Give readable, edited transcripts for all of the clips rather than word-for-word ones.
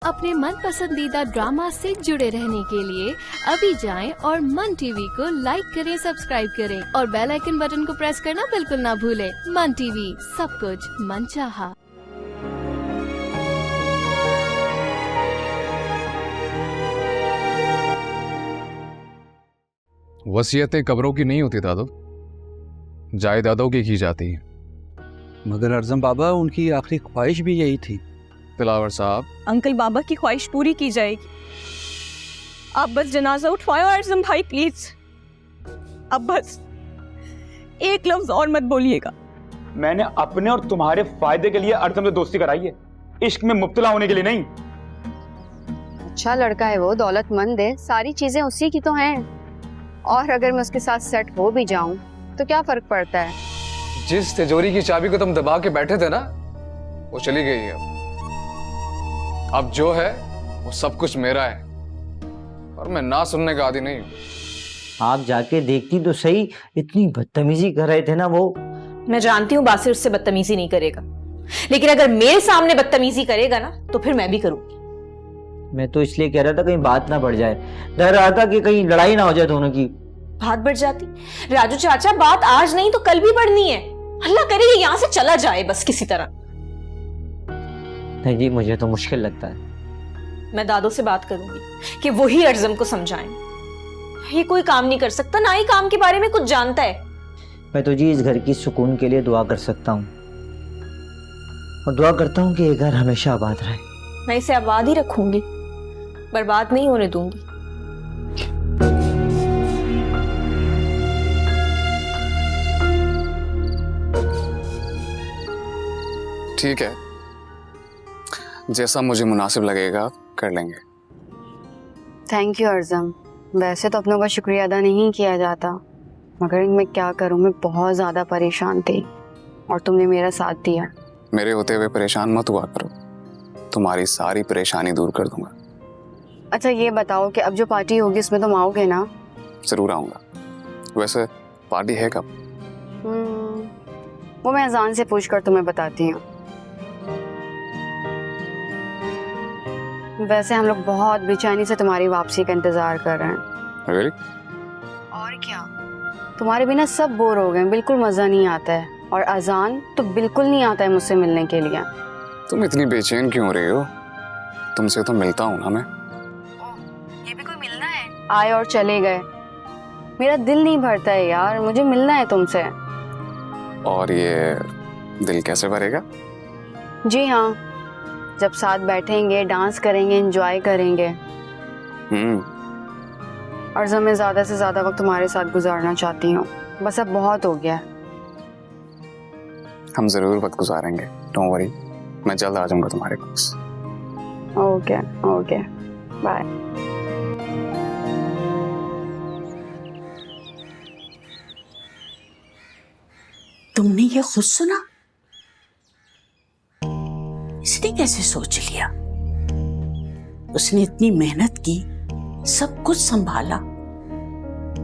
अपने मन पसंदीदा ड्रामा से जुड़े रहने के लिए अभी जाएं और मन टीवी को लाइक करें, सब्सक्राइब करें और बेल आइकन बटन को प्रेस करना बिल्कुल ना भूलें। मन टीवी, सब कुछ मनचाहा। वसीयतें कब्रों की नहीं होती दादो, जायदादों की जाती है। मगर अर्ज़म बाबा, उनकी आखिरी ख्वाहिश भी यही थी। दिलावर साहब, अंकल बाबा की ख्वाहिश पूरी की जाएगी। आप बस जनाजा उठवाओ अर्ज़म भाई, प्लीज। अब बस एक लफ्ज और मत बोलिएगा। मैंने अपने और तुम्हारे फायदे के लिए अर्ज़म से दोस्ती कराई है, इश्क में मुब्तला होने के लिए नहीं। अच्छा लड़का है वो, दौलतमंद है, सारी चीजें उसी की तो हैं। और अगर मैं उसके साथ सेट हो भी जाऊं तो क्या फर्क पड़ता है। जिस तिजोरी की चाबी को तुम दबा के बैठे थे ना, वो चली गई है। अब जो है वो सब कुछ मेरा है और मैं ना सुनने का आदी नहीं हूं। आप जाके देखती तो सही, इतनी बदतमीजी कर रहे थे ना वो। मैं जानती हूँ बासिर उससे बदतमीजी नहीं करेगा, लेकिन अगर मेरे सामने बदतमीजी करेगा ना तो फिर मैं भी करूंगी। मैं तो इसलिए कह रहा था कहीं बात ना बढ़ जाए, डर रहा था कि कहीं लड़ाई ना हो जाए दोनों की। बात बढ़ जाती राजू चाचा, बात आज नहीं तो कल भी बढ़नी है। अल्लाह करे ये यहाँ से चला जाए बस किसी तरह। नहीं जी, मुझे तो मुश्किल लगता है। मैं दादो से बात करूंगी कि वही अर्ज़म को समझाएं। ये कोई काम नहीं कर सकता, ना ही काम के बारे में कुछ जानता है। मैं तो जी इस घर की सुकून के लिए दुआ कर सकता हूँ और दुआ करता हूँ कि ये घर हमेशा आबाद रहे। मैं इसे आबाद ही रखूंगी, बर्बाद नहीं होने दूंगी। ठीक है, जैसा मुझे मुनासिब लगेगा कर लेंगे। थैंक यू अर्ज़म। वैसे तो अपनों का शुक्रिया अदा नहीं किया जाता, मगर मैं क्या करूं, मैं बहुत ज़्यादा परेशान थी और तुमने मेरा साथ दिया। मेरे होते हुए परेशान मत हुआ करो, तुम्हारी सारी परेशानी दूर कर दूंगा। अच्छा ये बताओ कि अब जो पार्टी होगी उसमें तुम आओगे ना? जरूर आऊंगा। वैसे पार्टी है कब? वो मैं अजान से पूछकर तुम्हें बताती हूँ। वैसे हम लोग बहुत बेचैनी से तुम्हारी वापसी का इंतजार कर रहे हैं। Really? और क्या, तुम्हारे बिना सब बोर हो गए, बिल्कुल मजा नहीं आता है। और अजान तो बिल्कुल नहीं आता है मुझसे मिलने के लिए। तुम इतनी बेचैन क्यों हो रही हो? तुमसे तो मिलता हूँ ना मैं। ये भी कोई मिलना है? आए और चले गए, मेरा दिल नहीं भरता है यार, मुझे मिलना है तुमसे। और ये दिल कैसे भरेगा? जी हाँ, जब साथ बैठेंगे, डांस करेंगे, एंजॉय करेंगे। और जब मैं ज्यादा से ज्यादा वक्त तुम्हारे साथ गुजारना चाहती हूँ, बस अब बहुत हो गया। हम जरूर वक्त गुजारेंगे, डोंट वरी। मैं जल्द आ जाऊंगा तुम्हारे पास। Okay okay, bye. तुमने ये खुद सुना? इसने कैसे सोच लिया? उसने इतनी मेहनत की, सब कुछ संभाला,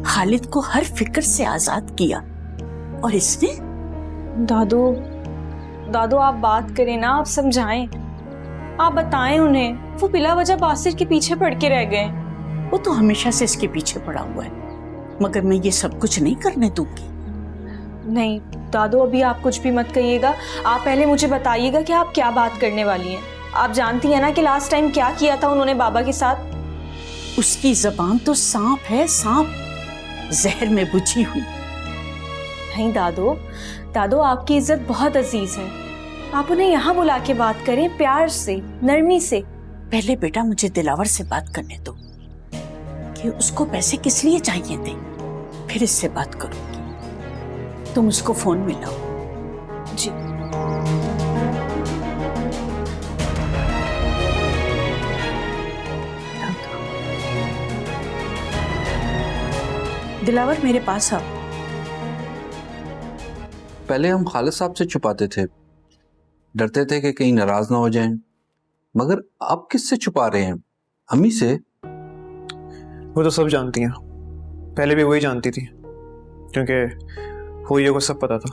खालिद को हर फिक्र से आजाद किया, और इसने? दादो आप बात करें ना, आप समझाएं, आप बताएं उन्हें। वो बिला वजह बासिर के पीछे पड़ के रह गए। वो तो हमेशा से इसके पीछे पड़ा हुआ है, मगर मैं ये सब कुछ नहीं करने दूंगी। नहीं दादो, अभी आप कुछ भी मत कहिएगा। आप पहले मुझे बताइएगा कि आप क्या बात करने वाली हैं। आप जानती हैं ना कि लास्ट टाइम क्या किया था उन्होंने बाबा के साथ। उसकी जबान तो सांप है, सांप, जहर में बुझी हुई। नहीं दादो आपकी इज्जत बहुत अजीज है, आप उन्हें यहाँ बुला के बात करें, प्यार से, नरमी से। पहले बेटा मुझे दिलावर से बात करने दो कि उसको पैसे किस लिए चाहिए थे, फिर इससे बात करूंगी। तुम उसको फोन मिलाओ। जी। दिलावर मेरे पास आओ। पहले हम खालिद साहब से छुपाते थे, डरते थे कि कहीं नाराज ना हो जाएं, मगर अब किससे छुपा रहे हैं? अम्मी से? वो तो सब जानती हैं, पहले भी वही जानती थी, क्योंकि हुई को सब पता था।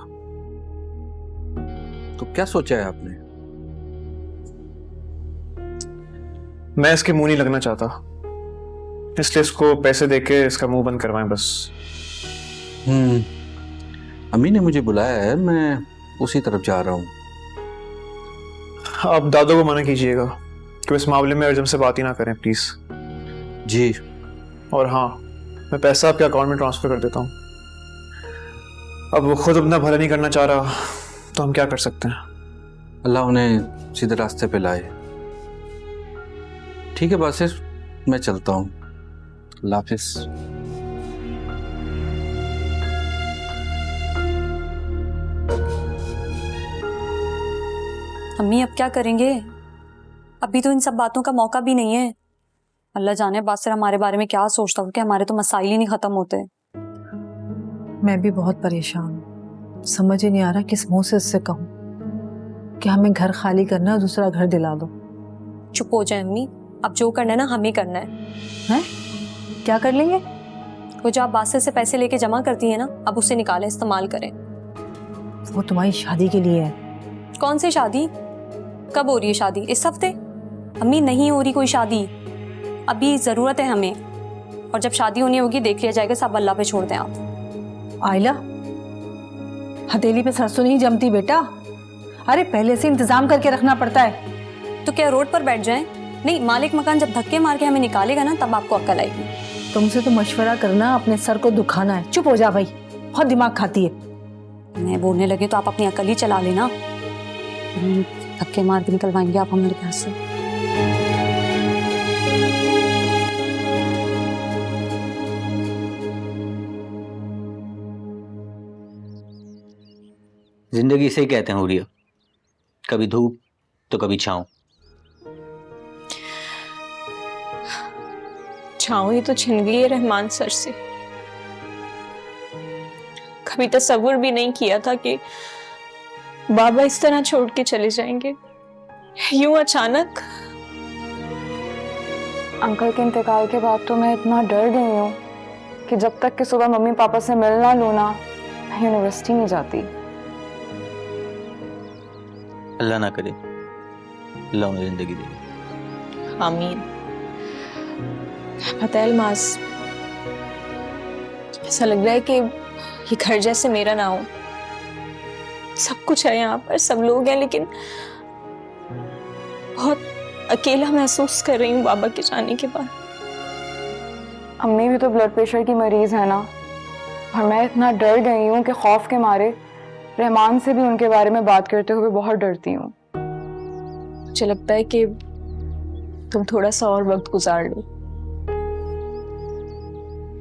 तो क्या सोचा है आपने? मैं इसके मुंह नहीं लगना चाहता, इसलिए इसको पैसे देके इसका मुंह बंद करवाएं बस। अम्मी ने मुझे बुलाया है, मैं उसी तरफ जा रहा हूँ। आप दादू को मना कीजिएगा कि इस मामले में अर्जुन से बात ही ना करें प्लीज। जी। और हाँ, मैं पैसा आपके अकाउंट में ट्रांसफर कर देता हूँ। अब वो खुद अपना भला नहीं करना चाह रहा तो हम क्या कर सकते हैं। अल्लाह उन्हें सीधे रास्ते पे लाए। ठीक है बासिर, मैं चलता हूँ। अल्लाह हाफिज। अम्मी अब क्या करेंगे? अभी तो इन सब बातों का मौका भी नहीं है। अल्लाह जाने बासिर हमारे बारे में क्या सोचता हो कि हमारे तो मसाइल ही नहीं खत्म होते। मैं भी बहुत परेशान हूँ, समझ ही नहीं आ रहा किस मुंह से इससे कहूँ कि हमें घर खाली करना है और दूसरा घर दिला दो। चुप हो जाए अम्मी, अब जो करना है ना हमें करना है। हैं? क्या कर लेंगे? वो जो आप बासिर से पैसे लेके जमा करती है ना, अब उसे निकालें, इस्तेमाल करें। वो तुम्हारी शादी के लिए है। कौन सी शादी? कब हो रही है शादी? इस हफ्ते? अम्मी नहीं हो रही कोई शादी, अभी जरूरत है हमें, और जब शादी होनी होगी देख लिया जाएगा। सब अल्लाह पे छोड़ दें आप। आयला, हथेली पे सरसों नहीं जमती बेटा। अरे पहले से इंतजाम करके रखना पड़ता है। तो क्या रोड पर बैठ जाएं? नहीं, मालिक मकान जब धक्के मार के हमें निकालेगा ना तब आपको अक्ल आएगी। तुमसे तो मशवरा करना, अपने सर को दुखाना है। चुप हो जा भाई, बहुत दिमाग खाती है। मैं बोलने लगे तो आप अपनी अकल ही चला लेना। धक्के मार के निकलवाएंगे आप हमारे घर से। जिंदगी इसे ही कहते हैं हुरिया, कभी धूप तो कभी छाँव। छाँव ही तो छिन गई है रहमान सर से। कभी तसव्वुर भी नहीं किया था कि बाबा इस तरह छोड़ के चले जाएंगे, यूं अचानक। अंकल के इंतकाल के बाद तो मैं इतना डर गई हूँ कि जब तक कि सुबह मम्मी पापा से मिलना लूँ ना, मैं यूनिवर्सिटी नहीं जाती। अल्लाह ना करे, अल्लाह उन्हें जिंदगी दे। आमीन। पता है अल्मास, ऐसा लग रहा है कि ये घर जैसे मेरा ना हो। सब कुछ है यहाँ पर, सब लोग हैं, लेकिन बहुत अकेला महसूस कर रही हूँ बाबा के जाने के बाद। अम्मी भी तो ब्लड प्रेशर की मरीज है ना, और मैं इतना डर गई हूँ कि खौफ के मारे रहमान से भी उनके बारे में बात करते हुए बहुत डरती हूँ। मुझे लगता है कि तुम थोड़ा सा और वक्त गुजार लो,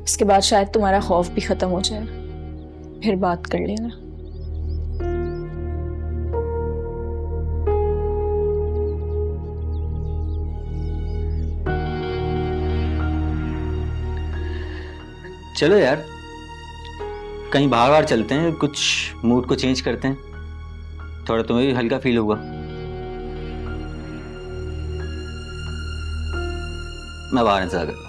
इसके बाद शायद तुम्हारा खौफ भी खत्म हो जाए, फिर बात कर लेना। चलो यार, कहीं बाहर बाहर चलते हैं, कुछ मूड को चेंज करते हैं, थोड़ा तुम्हें भी हल्का फील होगा। मैं बाहर इंतजार करता हूँ।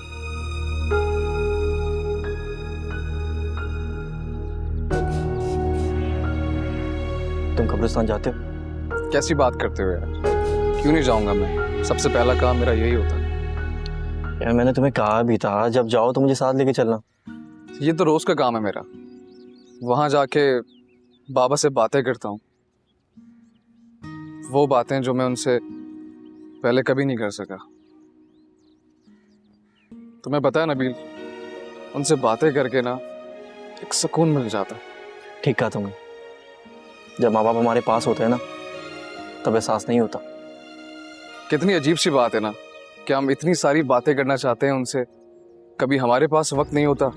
तुम कब्रिस्तान जाते हो? कैसी बात करते हो यार, क्यों नहीं जाऊंगा मैं? सबसे पहला काम मेरा यही होता है। यार मैंने तुम्हें कहा भी था जब जाओ तो मुझे साथ लेके चलना। ये तो रोज का काम है मेरा, वहां जाके बाबा से बातें करता हूँ, वो बातें जो मैं उनसे पहले कभी नहीं कर सका। तुम्हें पता है नबील, उनसे बातें करके ना एक सुकून मिल जाता है। ठीक कहा तुमने, जब माँ बाप हमारे पास होते हैं ना तब एहसास नहीं होता। कितनी अजीब सी बात है ना कि हम इतनी सारी बातें करना चाहते हैं उनसे, कभी हमारे पास वक्त नहीं होता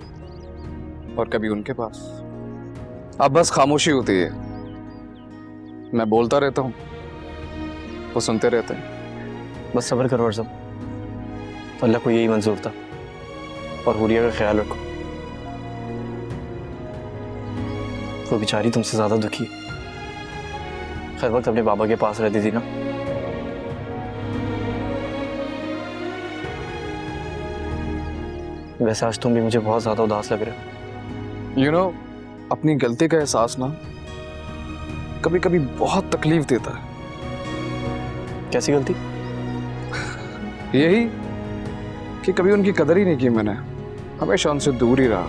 और कभी उनके पास। अब बस खामोशी होती है, मैं बोलता रहता हूँ, वो सुनते रहते हैं। बस सब्र करो अर्ज़म, अल्लाह को यही मंजूर था। और हुरिया का ख्याल रखो, वो बेचारी तुमसे ज्यादा दुखी है। हर वक्त अपने बाबा के पास रहती थी ना। वैसे आज तुम भी मुझे बहुत ज्यादा उदास लग रहे हो। You know, अपनी गलती का एहसास ना कभी कभी बहुत तकलीफ देता है। कैसी गलती? यही कि कभी उनकी कदर ही नहीं की मैंने, हमेशा उनसे दूर ही रहा।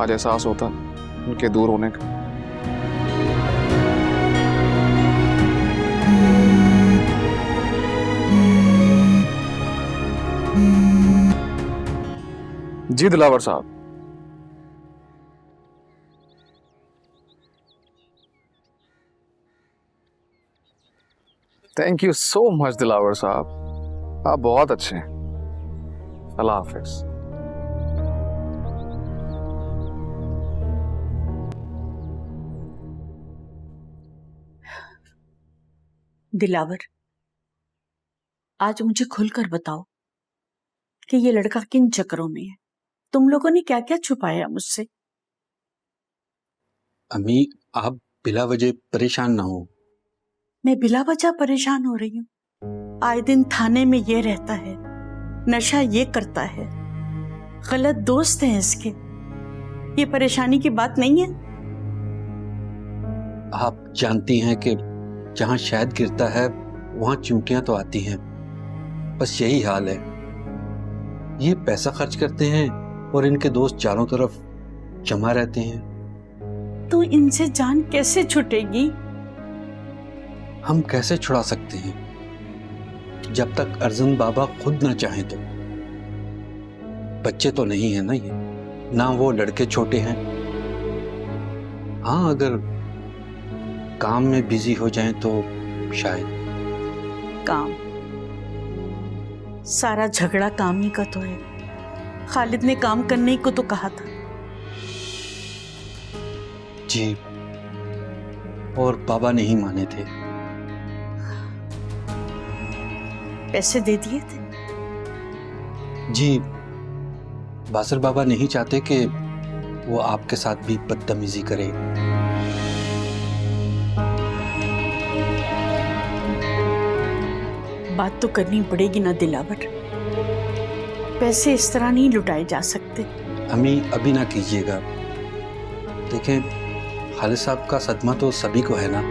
आज एहसास होता उनके दूर होने का। जी दिलावर साहब, thank you so much Dilawar साहब, आप बहुत अच्छे हैं। अल्लाह हाफिज। दिलावर, आज मुझे खुलकर बताओ कि ये लड़का किन चक्करों में है। तुम लोगों ने क्या क्या छुपाया मुझसे? अम्मी, आप बिला वजह परेशान ना हो। मैं बिला वजह परेशान हो रही हूँ? आए दिन थाने में ये रहता है, नशा ये करता है, गलत दोस्त हैं इसके। ये परेशानी की बात नहीं है? आप जानती हैं कि जहां शहद गिरता है वहां चींटियां तो आती हैं, बस यही हाल है। ये पैसा खर्च करते हैं और इनके दोस्त चारों तरफ जमा रहते हैं। तो इनसे जान कैसे छुटेगी? हम कैसे छुड़ा सकते हैं जब तक अर्जुन बाबा खुद ना चाहें तो। बच्चे तो नहीं है ना ये, ना वो लड़के छोटे हैं। हाँ, अगर काम में बिजी हो जाएं तो शायद। काम? सारा झगड़ा काम ही का तो है। खालिद ने काम करने को तो कहा था। जी, और बाबा नहीं माने थे। पैसे दे दिए थे? जी, बासर बाबा नहीं चाहते कि वो आपके साथ भी बदतमीजी करे। बात तो करनी पड़ेगी ना दिलावर, पैसे इस तरह नहीं लुटाए जा सकते। अम्मी, अभी ना कीजिएगा। देखें, खालिद साहब का सदमा तो सभी को है ना।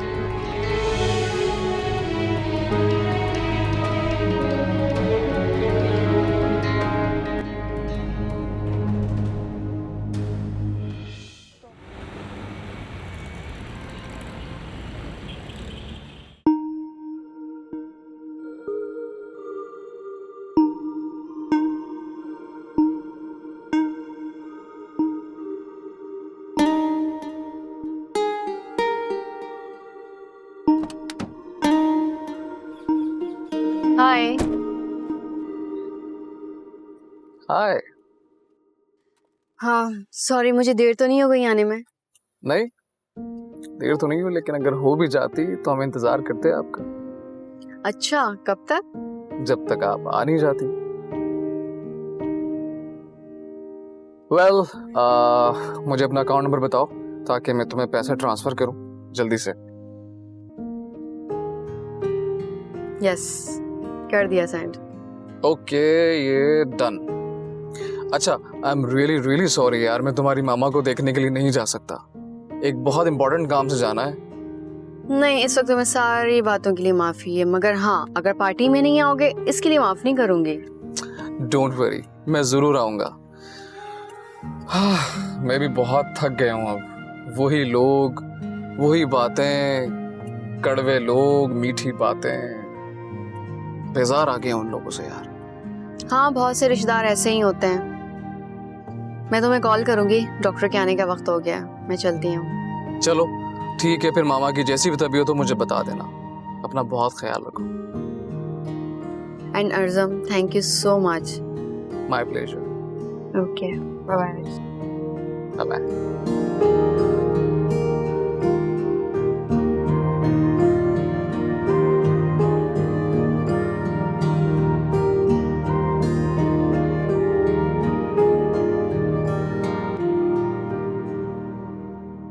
हाय। हाय। हाँ सॉरी, मुझे देर तो नहीं हो गई आने में? नहीं, देर तो नहीं हुई, लेकिन अगर हो भी जाती तो हम इंतजार करते आपका। अच्छा, कब तक? जब तक आप आ नहीं जाती। वेल, मुझे अपना अकाउंट नंबर बताओ ताकि मैं तुम्हें पैसा ट्रांसफर करूं जल्दी से। यस, कर दिया सेंड। ओके, ये डन। अच्छा, I am really really sorry यार, मैं तुम्हारी मामा को देखने के लिए नहीं जा सकता। एक बहुत इंपॉर्टेंट काम से जाना है। नहीं, इस वक्त तुम्हें सारी बातों के लिए माफी है, मगर हाँ, अगर पार्टी में नहीं आओगे इसके लिए माफ नहीं करूंगी। डोंट वरी, मैं जरूर आऊंगा। मैं भी बहुत थक गया हूँ अब। वही लोग, वही बातें, कड़वे लोग, मीठी बातें, बेजार आ गया उन लोगों से यार। हाँ, बहुत से रिश्तेदार ऐसे ही होते हैं। मैं तुम्हें कॉल करूंगी, डॉक्टर के आने का वक्त हो गया, मैं चलती हूँ। चलो ठीक है, फिर मामा की जैसी भी तबीयत हो मुझे बता देना। अपना बहुत ख्याल रखो। And Arjun, thank you so much. My pleasure. Okay, bye bye. Bye bye.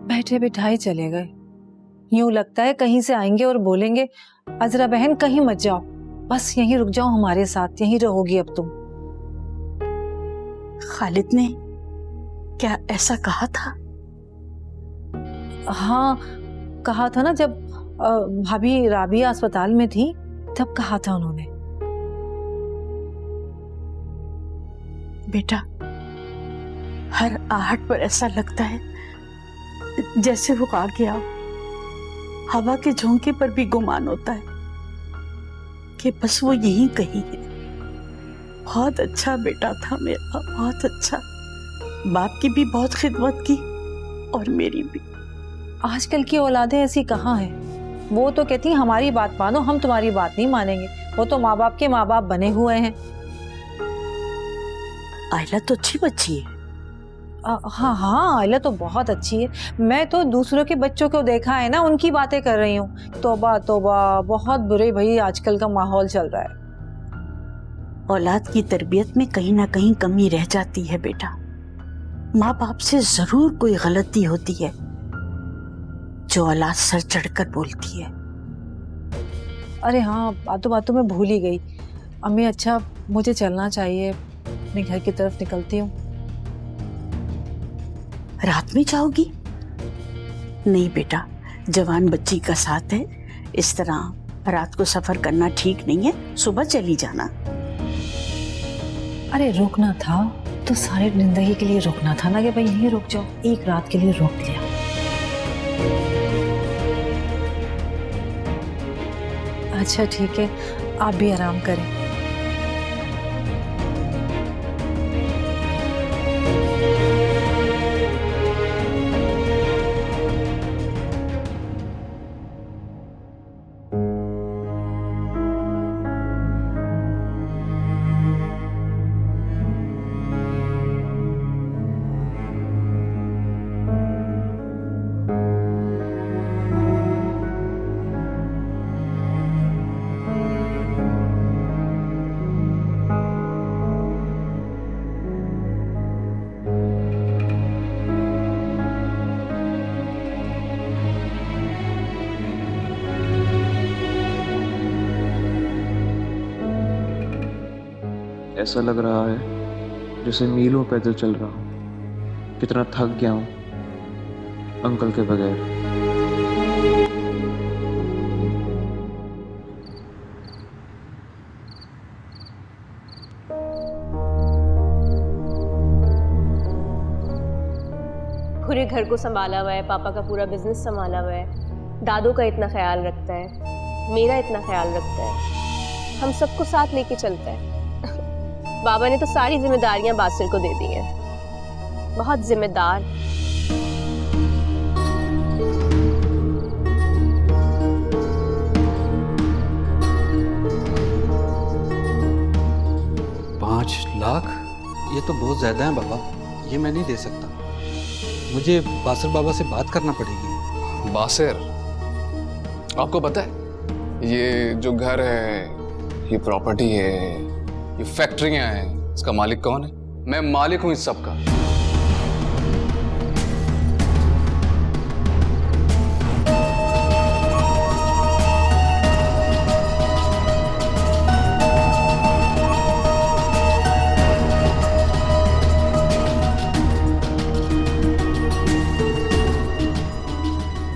बैठे बिठाए चले गए। यूं लगता है कहीं से आएंगे और बोलेंगे, अजरा बहन कहीं मत जाओ, बस यहीं रुक जाओ हमारे साथ, यहीं रहोगी अब तुम। खालिद ने क्या ऐसा कहा था? हाँ, कहा था ना, जब भाभी राबिया अस्पताल में थी तब कहा था उन्होंने। बेटा, हर आहट पर ऐसा लगता है जैसे वो आ गया। हवा के झोंके पर भी गुमान होता है कि बस वो यहीं कहीं है। बहुत अच्छा बेटा था मेरा, बहुत अच्छा। बाप की भी बहुत खिदमत की और मेरी भी। आजकल की औलादें ऐसी कहाँ हैं? वो तो कहती हैं हमारी बात मानो, हम तुम्हारी बात नहीं मानेंगे। वो तो माँ बाप के माँ बाप बने हुए हैं। आयला तो अच्छी बच्ची है। हाँ हाँ, आयला तो बहुत अच्छी है। मैं तो दूसरों के बच्चों को देखा है ना, उनकी बातें कर रही हूँ। तौबा तौबा, बहुत बुरे भाई आजकल का माहौल चल रहा है। औलाद की तरबियत में कहीं ना कहीं कमी रह जाती है बेटा। माँ बाप से जरूर कोई गलती होती है जो औलाद सर चढ़कर बोलती है। अरे हाँ, बातों बातों में भूल ही गई। अम्मी अच्छा, मुझे चलना चाहिए, अपने घर की तरफ निकलती हूँ। रात में जाओगी? नहीं बेटा, जवान बच्ची का साथ है, इस तरह रात को सफर करना ठीक नहीं है। सुबह चली जाना। अरे रुकना था तो सारे जिंदगी के लिए रुकना था ना, कि भाई यहीं रुक जाओ। एक रात के लिए रोक लिया। अच्छा ठीक है, आप भी आराम करें। ऐसा लग रहा है जैसे मीलों पैदल चल रहा हूँ। कितना थक गया हूँ अंकल के बगैर। पूरे घर को संभाला हुआ है, पापा का पूरा बिजनेस संभाला हुआ है, दादू का इतना ख्याल रखता है, मेरा इतना ख्याल रखता है, हम सबको साथ लेके चलता है। बाबा ने तो सारी जिम्मेदारियां बासिर को दे दी हैं। बहुत जिम्मेदार। ₹5 लाख? ये तो बहुत ज्यादा है बाबा, ये मैं नहीं दे सकता। मुझे बासिर बाबा से बात करना पड़ेगी। बासिर, आपको पता है ये जो घर है, ये प्रॉपर्टी है, ये फैक्ट्रियां हैं, इसका मालिक कौन है? मैं मालिक हूं इस सब का।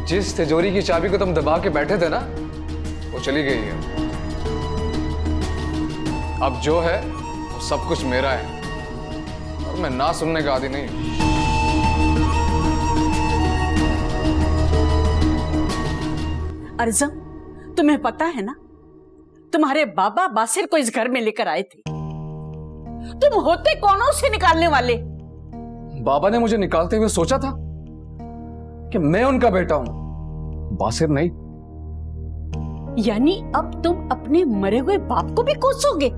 जिस तिजोरी की चाबी को तुम दबा के बैठे थे ना, वो चली गई है। अब जो है वो सब कुछ मेरा है, और मैं ना सुनने का आदी नहीं। अर्ज़म, तुम्हें पता है ना, तुम्हारे बाबा बासिर को इस घर में लेकर आए थे। तुम होते कौन हो उसे निकालने वाले? बाबा ने मुझे निकालते हुए सोचा था कि मैं उनका बेटा हूं, बासिर नहीं। यानी अब तुम अपने मरे हुए बाप को भी कोसोगे?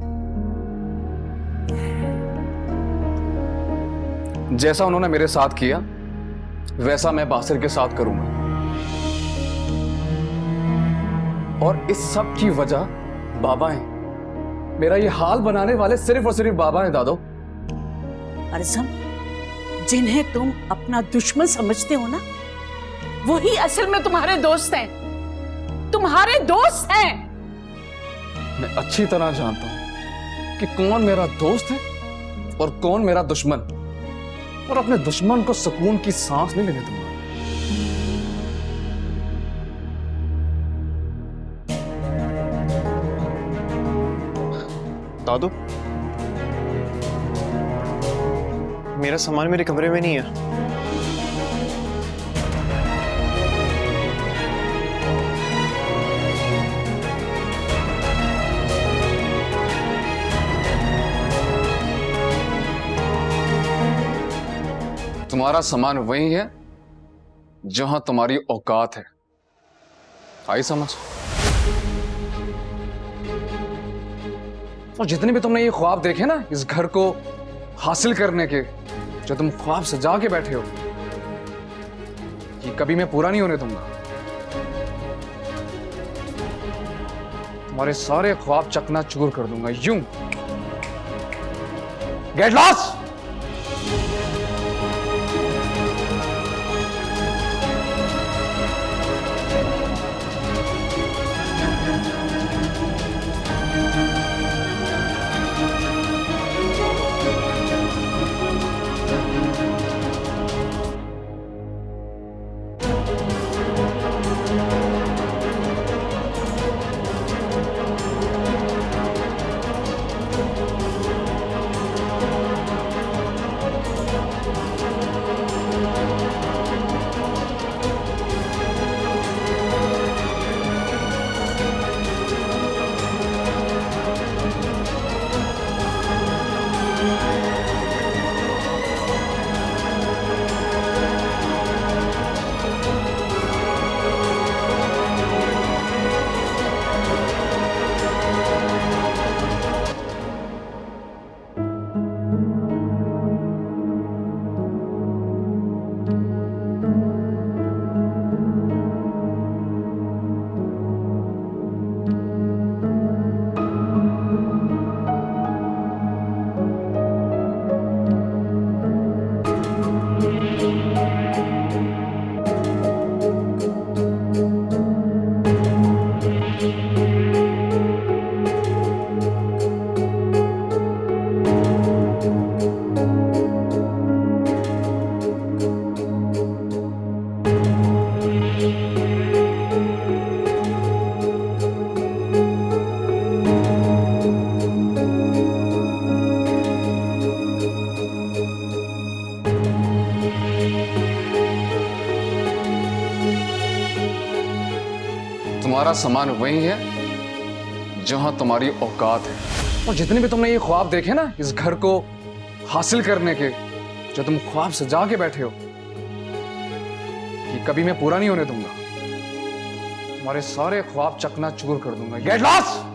जैसा उन्होंने मेरे साथ किया वैसा मैं बासिर के साथ करूंगा, और इस सब की वजह बाबा हैं। मेरा ये हाल बनाने वाले सिर्फ और सिर्फ बाबा हैं दादो। अर्ज़म, जिन्हें तुम अपना दुश्मन समझते हो ना, वही असल में तुम्हारे दोस्त हैं। तुम्हारे दोस्त हैं। मैं अच्छी तरह जानता हूं कि कौन मेरा दोस्त है और कौन मेरा दुश्मन, और अपने दुश्मन को सुकून की सांस नहीं लेने दूंगा। बता दो। मेरा सामान मेरे कमरे में नहीं है। तुम्हारा सामान वही है जहां तुम्हारी औकात है। आई समझ? और जितने भी तुमने ये ख्वाब देखे ना इस घर को हासिल करने के, जो तुम ख्वाब सजा के बैठे हो, ये कभी मैं पूरा नहीं होने दूंगा। तुम्हारे सारे ख्वाब चकनाचूर कर दूंगा यूं। Get lost. तुम्हारा सामान वही है जहां तुम्हारी औकात है। और जितने भी तुमने ये ख्वाब देखे ना इस घर को हासिल करने के, जो तुम ख्वाब सजा के बैठे हो, ये कभी मैं पूरा नहीं होने दूंगा। तुम्हारे सारे ख्वाब चकनाचूर कर दूंगा। Get lost.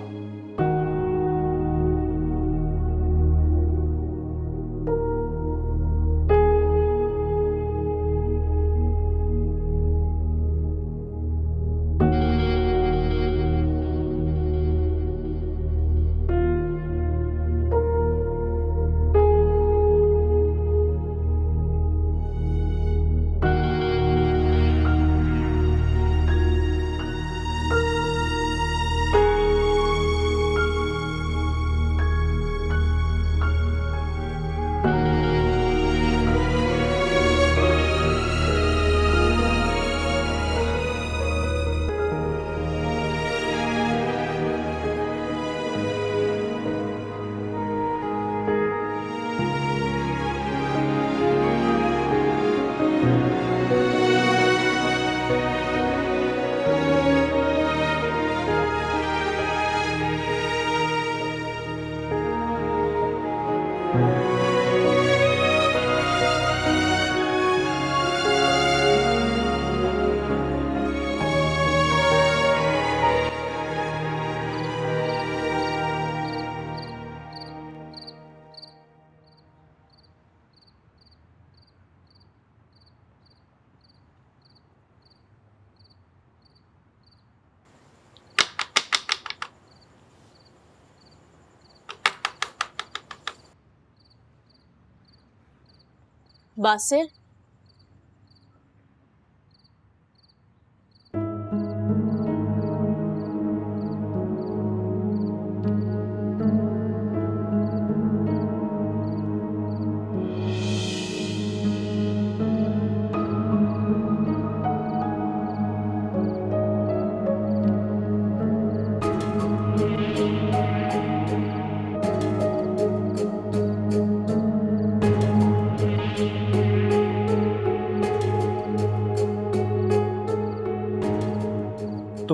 बासिर,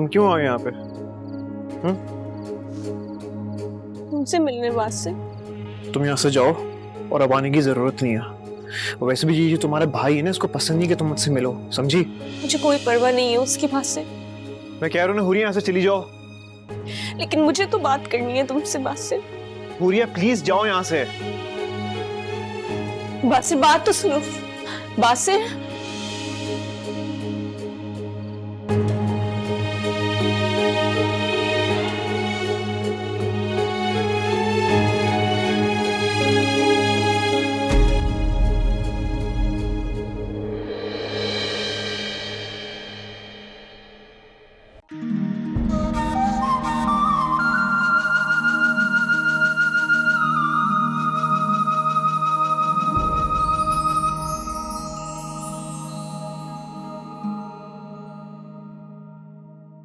क्यों आए यहाँ पे? तुमसे मिलने वास्ते। तुम यहाँ से जाओ और अब आने की जरूरत नहीं है। वैसे भी ये जो तुम्हारा भाई है ना, इसको पसंद नहीं कि तुम मुझसे मिलो, समझी? मुझे कोई परवाह नहीं है उसके पास से। मैं कह रहा हूँ ना हुरिया, यहाँ से चली जाओ। लेकिन मुझे तो बात करनी है तुमसे बासिर। हुरिया प्लीज जाओ यहाँ से। बासिर बात तो सुनो। बासिर